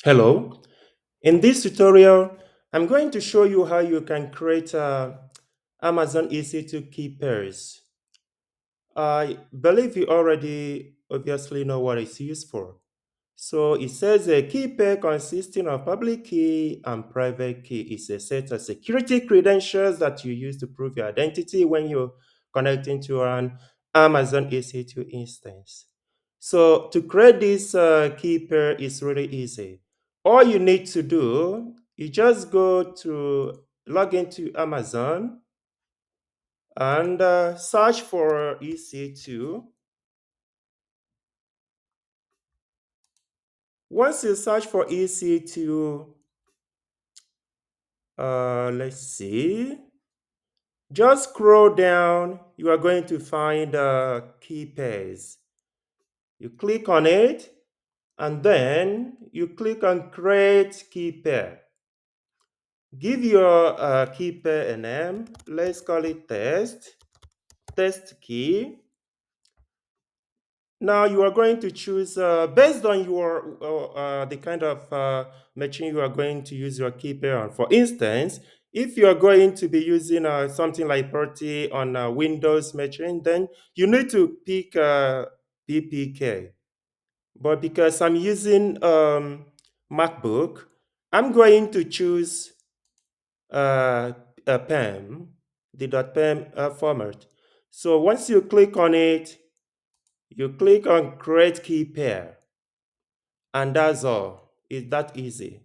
Hello. In this tutorial, I'm going to show you how you can create Amazon EC2 key pairs. I believe you already obviously know what it's used for. So it says a key pair consisting of public key and private key is a set of security credentials that you use to prove your identity when you're connecting to an Amazon EC2 instance. So to create this key pair is really easy. All you need to do, you just go to log into Amazon and search for EC2. Once you search for EC2, let's see. Just scroll down. You are going to find key pairs. You click on it, and then you click on Create Key Pair. Give your key pair a name. Let's call it Test Key. Now you are going to choose based on your the kind of machine you are going to use your key pair on. For instance, if you are going to be using something like Bertie on a Windows machine, then you need to pick PPK. But because I'm using MacBook, I'm going to choose a PEM, the .pem format. So once you click on it, you click on Create Key Pair, and that's all. It's that easy.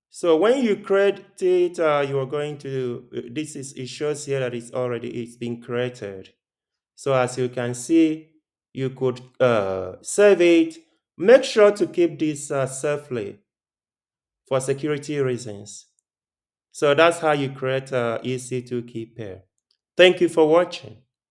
So when you create it, you are going to, it shows here that it's been created. So as you can see, you could save it. Make sure to keep this safely for security reasons. So that's how you create EC2 Key Pair. Thank you for watching.